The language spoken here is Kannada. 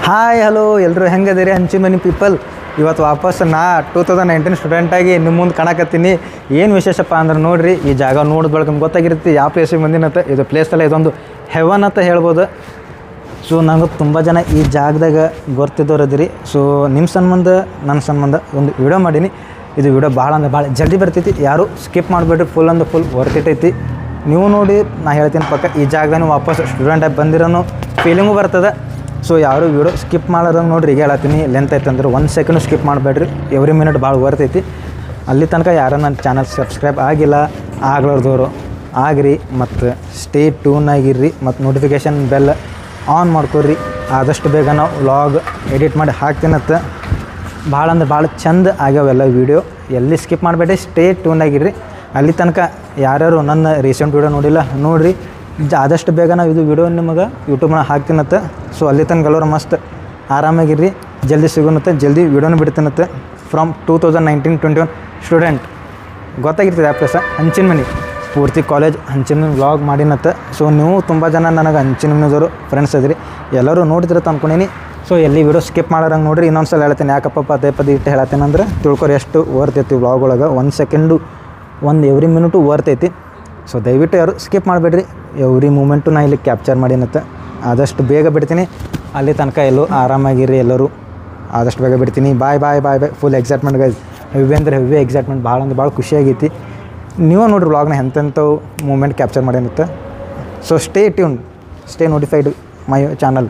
ಹಾಯ್ ಹಲೋ ಎಲ್ಲರೂ ಹೆಂಗದಿರಿ ಹಂಚಿನ ಮನೆ ಪೀಪಲ್. ಇವತ್ತು ವಾಪಸ್ ನಾ 2019 ಸ್ಟೂಡೆಂಟಾಗಿ ನಿಮ್ಮ ಮುಂದೆ ಕಾಣಕತ್ತೀನಿ. ಏನು ವಿಶೇಷಪ್ಪ ಅಂದ್ರೆ ನೋಡಿರಿ, ಈ ಜಾಗ ನೋಡಿದ ಬಳಿಕ ನಿಮ್ಗೆ ಗೊತ್ತಾಗಿರುತ್ತೆ ಯಾವ ಪ್ಲೇಸಿಗೆ ಬಂದಿನತ್ತ. ಇದು ಪ್ಲೇಸಲ್ಲ, ಇದೊಂದು ಹೆವನ್ ಅಂತ ಹೇಳ್ಬೋದು. ಸೊ ನಂಗೆ ತುಂಬ ಜನ ಈ ಜಾಗದಾಗ ಗೊತ್ತಿದ್ದವ್ರು ಅದಿರಿ. ಸೊ ನಿಮ್ಮ ಸಂಬಂಧ ನನ್ನ ಸಂಬಂಧ ಒಂದು ವಿಡಿಯೋ ಮಾಡೀನಿ. ಇದು ವಿಡಿಯೋ ಭಾಳ ಅಂದ್ರೆ ಭಾಳ ಜಲ್ದಿ ಬರ್ತೈತಿ, ಯಾರು ಸ್ಕಿಪ್ ಮಾಡಿಬಿಡ್ರಿ. ಫುಲ್ ಅಂದ್ರೆ ಫುಲ್ ವರ್ತಿಟ್ಟೈತಿ. ನೀವು ನೋಡಿ ನಾ ಹೇಳ್ತೀನಿ ಪಕ್ಕ ಈ ಜಾಗದಾಗ ವಾಪಸ್ ಸ್ಟೂಡೆಂಟಾಗಿ ಬಂದಿರೋನು ಫೀಲಿಂಗು ಬರ್ತದೆ. ಸೊ ಯಾರು ವಿಡಿಯೋ ಸ್ಕಿಪ್ ಮಾಡೋದಂಗೆ ನೋಡಿರಿ, ಈಗ ಹೇಳತ್ತೀನಿ ಲೆಂತ್ ಐತೆ ಅಂದ್ರೆ 1 ಸೆಕೆಂಡು ಸ್ಕಿಪ್ ಮಾಡಬೇಡ್ರಿ. ಎವ್ರಿ ಮಿನಿಟ್ ಭಾಳ ಬರ್ತೈತಿ. ಅಲ್ಲಿ ತನಕ ಯಾರು ನನ್ನ ಚಾನಲ್ ಸಬ್ಸ್ಕ್ರೈಬ್ ಆಗಿಲ್ಲ ಆಗ್ಲಾರ್ದವರು ಆಗಿರಿ, ಮತ್ತು ಸ್ಟೇ ಟ್ಯೂನ್ ಆಗಿರ್ರಿ, ಮತ್ತು ನೋಟಿಫಿಕೇಷನ್ ಬೆಲ್ ಆನ್ ಮಾಡ್ಕೊರಿ. ಆದಷ್ಟು ಬೇಗ ನಾವು ವ್ಲಾಗ್ ಎಡಿಟ್ ಮಾಡಿ ಹಾಕ್ತೀನತ್ತ. ಭಾಳ ಅಂದ್ರೆ ಭಾಳ ಚಂದ ಆಗ್ಯಾವೆಲ್ಲ ವೀಡಿಯೋ. ಎಲ್ಲಿ ಸ್ಕಿಪ್ ಮಾಡಬೇಡಿ, ಸ್ಟೇ ಟ್ಯೂನ್ ಆಗಿರ್ರಿ. ಅಲ್ಲಿ ತನಕ ಯಾರ್ಯಾರು ನನ್ನ ರೀಸೆಂಟ್ ವೀಡಿಯೋ ನೋಡಿಲ್ಲ ನೋಡಿರಿ. ಆದಷ್ಟು ಬೇಗ ನಾವು ಇದು ವೀಡಿಯೋ ನಿಮಗೆ ಯೂಟ್ಯೂಬ್ನಾಗ ಹಾಕ್ತೀನತ್ತ. ಸೊ ಅಲ್ಲಿ ತನಕ ಎಲ್ಲರೂ ಮಸ್ತ್ ಆರಾಮಾಗಿರ್ರಿ. ಜಲ್ದಿ ಸಿಗೋನತ್ತೆ, ಜಲ್ದಿ ವೀಡಿಯೋನ ಬಿಡ್ತೀನತ್ತೆ. ಫ್ರಮ್ 2019-21 ಸ್ಟೂಡೆಂಟ್ ಗೊತ್ತಾಗಿರ್ತದೆ ಆ ಪ್ಲೇಸ ಹಂಚಿನ ಮನೆ. ಪೂರ್ತಿ ಕಾಲೇಜ್ ಹಂಚಿನ ಮನೆ ವ್ಲಾಗ್ ಮಾಡಿನತ್ತೆ. ಸೊ ನೀವು ತುಂಬ ಜನ ನನಗೆ ಹಂಚಿನ ಮನೆದವರು ಫ್ರೆಂಡ್ಸ್ ಅದಿರಿ, ಎಲ್ಲರೂ ನೋಡ್ತಿರತ್ತೆ ಅಂದ್ಕೊಂಡೀನಿ. ಸೊ ಎಲ್ಲಿ ವೀಡಿಯೋ ಸ್ಕಿಪ್ ಮಾಡೋರಂಗೆ ನೋಡಿರಿ. ಇನ್ನೊಂದು ಸಲ ಹೇಳ್ತೀನಿ, ಯಾಕಪ್ಪ ಪದೇ ಪದೇ ಇಟ್ಟು ಹೇಳ್ತೀನಿ ಅಂದ್ರೆ ತಿಳ್ಕೊರಿ ಎಷ್ಟು ಓರ್ತೈತಿ ವ್ಲಾಗ್ ಒಳಗೆ. 1 ಸೆಕೆಂಡು ಎವ್ರಿ ಮಿನಿಟು ಓರ್ತೈತಿ. ಸೊ ದಯವಿಟ್ಟು ಯಾರು ಸ್ಕಿಪ್ ಮಾಡಬೇಡ್ರಿ. ಎವ್ರಿ ಮೂಮೆಂಟು ನಾ ಇಲ್ಲಿ ಕ್ಯಾಪ್ಚರ್ ಮಾಡಿನತ್ತೆ. ಆದಷ್ಟು ಬೇಗ ಬಿಡ್ತೀನಿ. ಅಲ್ಲಿ ತನಕ ಎಲ್ಲೂ ಆರಾಮಾಗಿರಿ ಎಲ್ಲರೂ. ಆದಷ್ಟು ಬೇಗ ಬಿಡ್ತೀನಿ. Bye bye bye bye. Full excitement guys, heavy ಅಂದ್ರೆ ಹೆವಿ ಎಕ್ಸೈಟ್ಮೆಂಟ್. ಭಾಳ ಅಂದ್ರೆ ಭಾಳ ಖುಷಿಯಾಗೈತಿ. ನೀವು ನೋಡಿರಿ ವ್ಲಾಗ್ನ ಎಂತೆಂಥವು ಮೂಮೆಂಟ್ ಕ್ಯಾಪ್ಚರ್ ಮಾಡಿನತ್ತೆ. So stay tune, stay notified my channel.